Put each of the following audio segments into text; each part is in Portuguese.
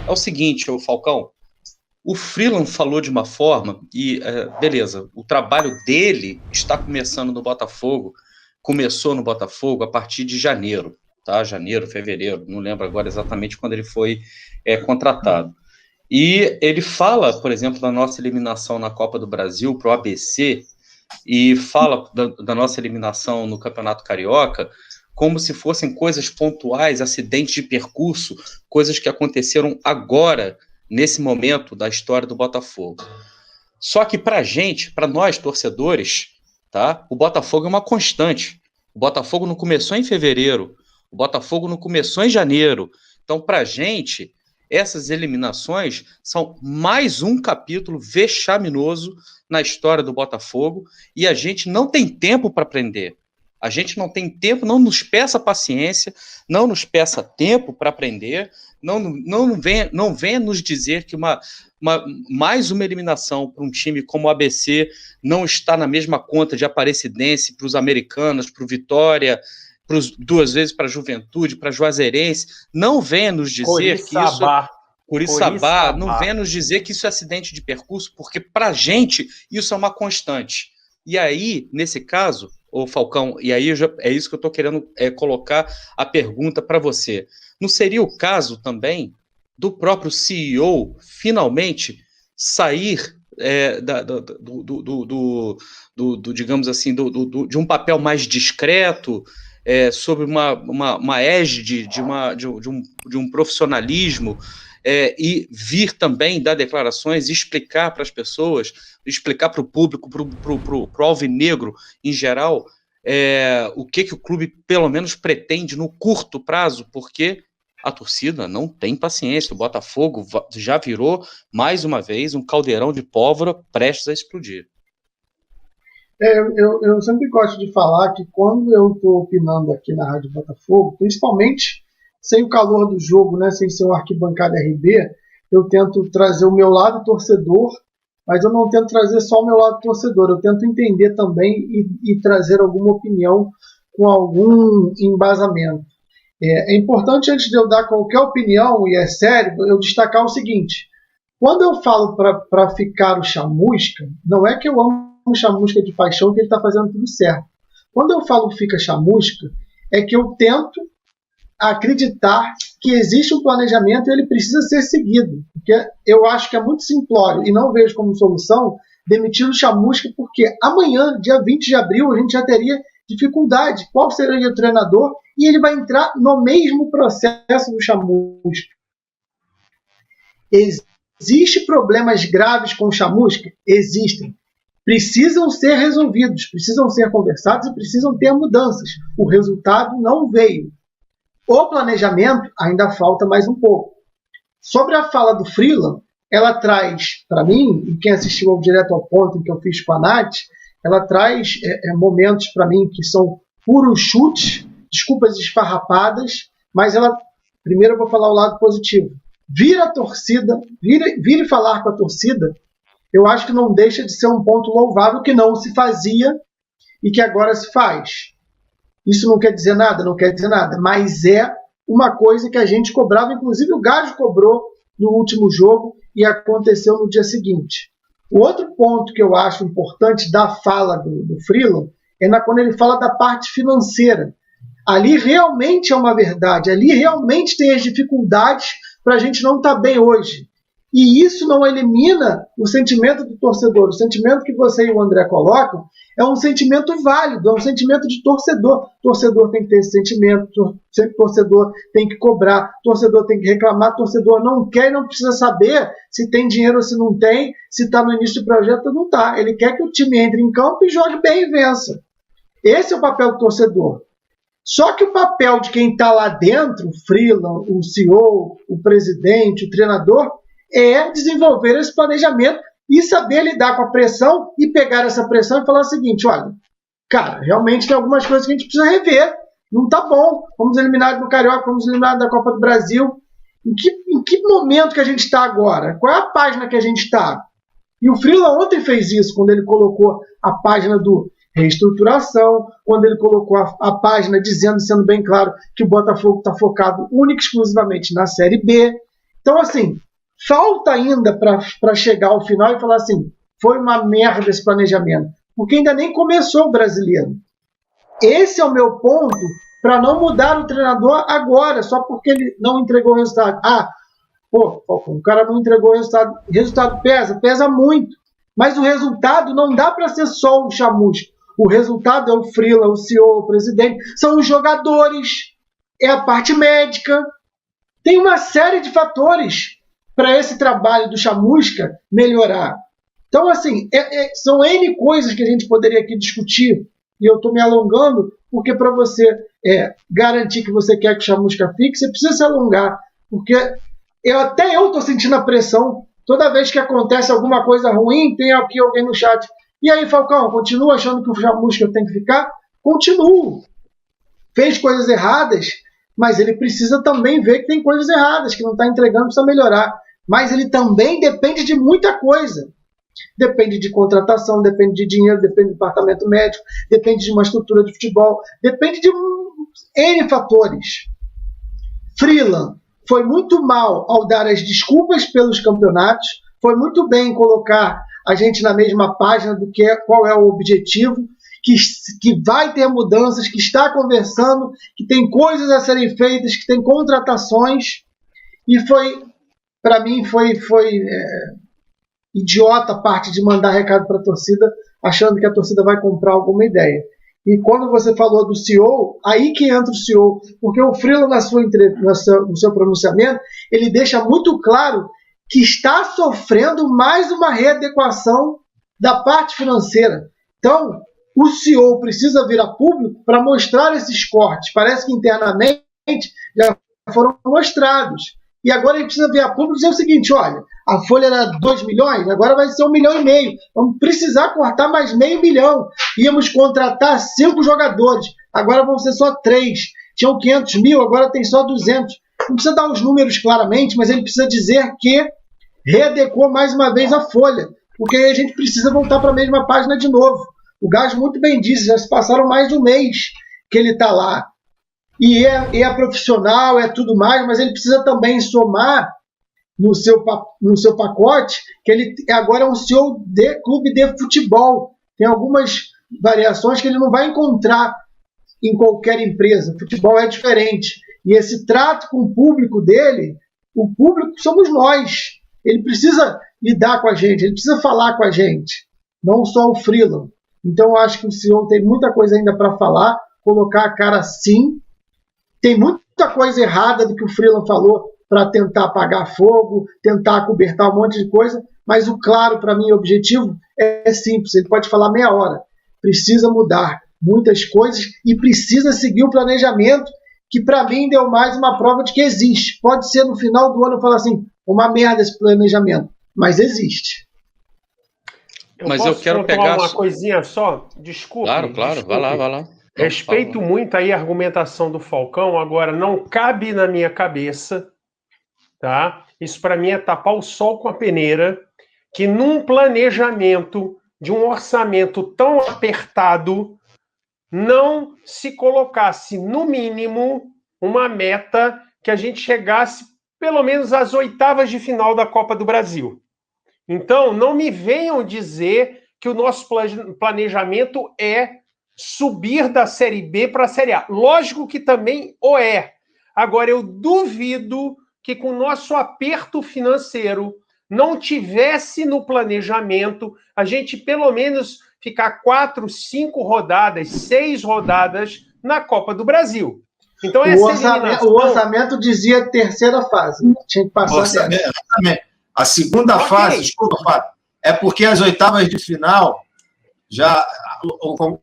é o seguinte, ô Falcão, o Freeland falou de uma forma, e beleza, o trabalho dele está começando no Botafogo, começou no Botafogo a partir de janeiro, tá? Janeiro, fevereiro, não lembro agora exatamente quando ele foi contratado. E ele fala, por exemplo, da nossa eliminação na Copa do Brasil para o ABC, e fala da nossa eliminação no Campeonato Carioca, como se fossem coisas pontuais, acidentes de percurso, coisas que aconteceram agora, nesse momento da história do Botafogo. Só que para a gente, para nós torcedores, tá? O Botafogo é uma constante. O Botafogo não começou em fevereiro, o Botafogo não começou em janeiro. Então, para a gente, essas eliminações são mais um capítulo vexaminoso na história do Botafogo, e a gente não tem tempo para aprender. A gente não tem tempo, não nos peça paciência, não nos peça tempo para aprender, não venha nos dizer que mais uma eliminação para um time como o ABC não está na mesma conta de Aparecidense para os americanos, para o Vitória, duas vezes para a Juventude, para a Juazeirense. Não venha nos dizer que isso... Coriçaba, não venha nos dizer que isso é acidente de percurso, porque para a gente isso é uma constante. E aí, nesse caso, ô Falcão, e aí é isso que eu estou querendo colocar a pergunta para você. Não seria o caso também do próprio CEO finalmente sair digamos assim, de um papel mais discreto, sobre uma égide de um profissionalismo, e vir também dar declarações, explicar para as pessoas, explicar para o público, para o alvinegro em geral, o que o clube pelo menos pretende no curto prazo, porque a torcida não tem paciência. O Botafogo já virou, mais uma vez, um caldeirão de pólvora prestes a explodir. Eu sempre gosto de falar que quando eu estou opinando aqui na Rádio Botafogo, principalmente sem o calor do jogo, né, sem ser um arquibancada RB, eu tento trazer o meu lado torcedor, mas eu não tento trazer só o meu lado torcedor, eu tento entender também e trazer alguma opinião com algum embasamento. É importante, antes de eu dar qualquer opinião, e é sério, eu destacar o seguinte: quando eu falo para ficar o Chamusca, não é que eu amo o Chamusca de paixão, que ele está fazendo tudo certo. Quando eu falo fica Chamusca, é que eu tento acreditar que existe um planejamento e ele precisa ser seguido. Porque eu acho que é muito simplório e não vejo como solução demitir o Chamusca, porque amanhã, dia 20 de abril, a gente já teria dificuldade. Qual seria o treinador? E ele vai entrar no mesmo processo do Chamusca. Existem problemas graves com o Chamusca? Existem. Precisam ser resolvidos, precisam ser conversados e precisam ter mudanças. O resultado não veio. O planejamento ainda falta mais um pouco. Sobre a fala do Freeland, ela traz, para mim, e quem assistiu ao Direto ao Ponto, que eu fiz com a Nath, ela traz momentos para mim que são puros chutes, desculpas esfarrapadas, mas primeiro eu vou falar o lado positivo. Vir a torcida, vir e falar com a torcida, eu acho que não deixa de ser um ponto louvável que não se fazia e que agora se faz. Isso não quer dizer nada, mas é uma coisa que a gente cobrava, inclusive o Gajo cobrou no último jogo e aconteceu no dia seguinte. O outro ponto que eu acho importante da fala do Freeland é quando ele fala da parte financeira. Ali realmente é uma verdade, ali realmente tem as dificuldades para a gente não estar bem hoje. E isso não elimina o sentimento do torcedor. O sentimento que você e o André colocam é um sentimento válido, é um sentimento de torcedor. Torcedor tem que ter esse sentimento, torcedor tem que cobrar, torcedor tem que reclamar, torcedor não quer e não precisa saber se tem dinheiro ou se não tem, se está no início do projeto ou não está. Ele quer que o time entre em campo e jogue bem e vença. Esse é o papel do torcedor. Só que o papel de quem está lá dentro, o Freeland, o CEO, o presidente, o treinador, é desenvolver esse planejamento e saber lidar com a pressão e pegar essa pressão e falar o seguinte: olha, cara, realmente tem algumas coisas que a gente precisa rever, não tá bom, fomos eliminados do Carioca, fomos eliminados da Copa do Brasil. Em que momento que a gente está agora? Qual é a página que a gente está? E o Freeland ontem fez isso, quando ele colocou a página do reestruturação, quando ele colocou a página dizendo, sendo bem claro, que o Botafogo está focado única e exclusivamente na Série B. Então, assim, falta ainda para chegar ao final e falar assim, foi uma merda esse planejamento, porque ainda nem começou o Brasileiro. Esse é o meu ponto para não mudar o treinador agora, só porque ele não entregou o resultado. O cara não entregou o resultado. O resultado pesa muito. Mas o resultado não dá para ser só o chamusca. O resultado é o Freeland, o CEO, o presidente, são os jogadores, é a parte médica. Tem uma série de fatores para esse trabalho do chamusca melhorar. Então, assim, são N coisas que a gente poderia aqui discutir, e eu estou me alongando, porque para você garantir que você quer que o chamusca fique, você precisa se alongar, porque até eu estou sentindo a pressão. Toda vez que acontece alguma coisa ruim, tem aqui alguém no chat. E aí, Falcão, continua achando que o chamusca tem que ficar? Continuo. Fez coisas erradas, mas ele precisa também ver que tem coisas erradas, que não está entregando, precisa melhorar. Mas ele também depende de muita coisa. Depende de contratação, depende de dinheiro, depende do departamento médico, depende de uma estrutura de futebol, depende de N fatores. Freeland foi muito mal ao dar as desculpas pelos campeonatos, foi muito bem em colocar a gente na mesma página do que qual é o objetivo, que vai ter mudanças, que está conversando, que tem coisas a serem feitas, que tem contratações, e para mim foi idiota a parte de mandar recado para a torcida, achando que a torcida vai comprar alguma ideia. E quando você falou do CEO, aí que entra o CEO, porque o Freeland, no seu pronunciamento, ele deixa muito claro que está sofrendo mais uma readequação da parte financeira. Então, o CEO precisa vir a público para mostrar esses cortes. Parece que internamente já foram mostrados. E agora ele precisa vir a público e dizer o seguinte, olha, a folha era 2 milhões, agora vai ser 1,5 milhão. Vamos precisar cortar mais $500 mil. Íamos contratar 5 jogadores, agora vão ser só 3. Tinham 500 mil, agora tem só 200. Não precisa dar os números claramente, mas ele precisa dizer que readequou mais uma vez a folha, porque aí a gente precisa voltar para a mesma página de novo. O Gás muito bem disse, já se passaram mais de um mês que ele está lá. E é profissional, é tudo mais, mas ele precisa também somar no seu pacote que ele agora é um CEO de clube de futebol. Tem algumas variações que ele não vai encontrar em qualquer empresa. O futebol é diferente. E esse trato com o público dele, o público somos nós. Ele precisa lidar com a gente, ele precisa falar com a gente, não só o Freeland. Então eu acho que o CEO tem muita coisa ainda para falar, colocar a cara sim. Tem muita coisa errada do que o Freeland falou para tentar apagar fogo, tentar acobertar um monte de coisa, mas o claro para mim, o objetivo é simples, ele pode falar meia hora. Precisa mudar muitas coisas e precisa seguir o planejamento, que para mim deu mais uma prova de que existe. Pode ser no final do ano eu falar assim, uma merda esse planejamento, mas existe. Mas eu quero pegar uma coisinha só, desculpe. Claro, vai lá. Respeito muito aí a argumentação do Falcão, agora não cabe na minha cabeça, tá? Isso para mim é tapar o sol com a peneira, que num planejamento de um orçamento tão apertado, não se colocasse, no mínimo, uma meta que a gente chegasse pelo menos às oitavas de final da Copa do Brasil. Então, não me venham dizer que o nosso planejamento é subir da Série B para a Série A. Lógico que também o é. Agora, eu duvido que com o nosso aperto financeiro não tivesse no planejamento a gente pelo menos ficar 4, 5 rodadas, 6 rodadas na Copa do Brasil. Então, o orçamento dizia terceira fase. Tinha que passar dessa. A segunda fase, desculpa, Fábio, é porque as oitavas de final já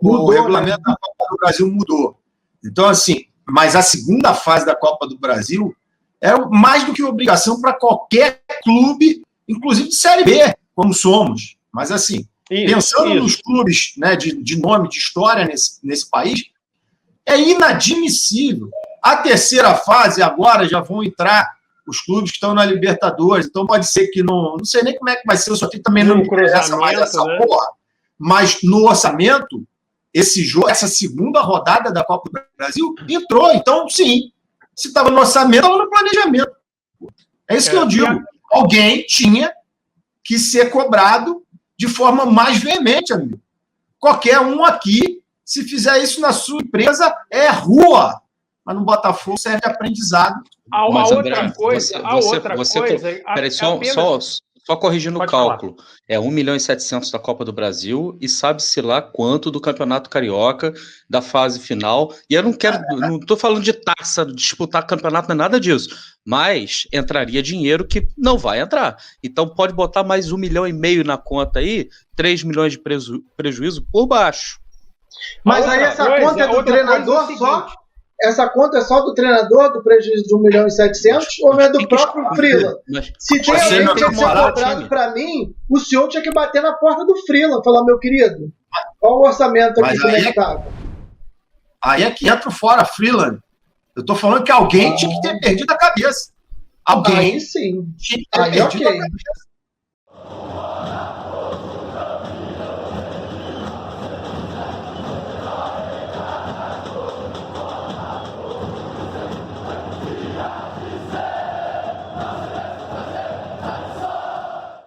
o regulamento da Copa do Brasil mudou. Então, assim, mas a segunda fase da Copa do Brasil era mais do que obrigação para qualquer clube, inclusive de Série B, como somos. Mas, assim, pensando nos clubes, né, de nome, de história nesse país, é inadmissível. A terceira fase, agora, já vão entrar os clubes que estão na Libertadores. Então, pode ser que não sei nem como é que vai ser, eu só também não me interessa mais essa porra. Mas no orçamento, esse jogo, essa segunda rodada da Copa do Brasil entrou. Então, sim, se estava no orçamento, estava no planejamento. É isso que eu digo. Alguém tinha que ser cobrado de forma mais veemente, amigo. Qualquer um aqui, se fizer isso na sua empresa, é rua. Mas no Botafogo serve de aprendizado. Mas, André, peraí, só corrigindo o cálculo. É 1.700.000 da Copa do Brasil e sabe-se lá quanto do Campeonato Carioca, da fase final. E eu não estou falando de taça, disputar campeonato, não é nada disso. Mas entraria dinheiro que não vai entrar. Então pode botar mais 1,5 milhão na conta aí, 3 milhões de prejuízo por baixo. Mas aí essa conta é do treinador só? Essa conta é só do treinador, do prejuízo de 1.700.000, ou é do próprio Freeland? Se tem alguém que tem que ser cobrado para mim, o senhor tinha que bater na porta do Freeland, falar, meu querido, qual o orçamento aqui do mercado? Aí é que entra fora Freeland. Eu estou falando que alguém tinha que ter perdido a cabeça. Alguém aí sim. tinha que ter perdido a cabeça.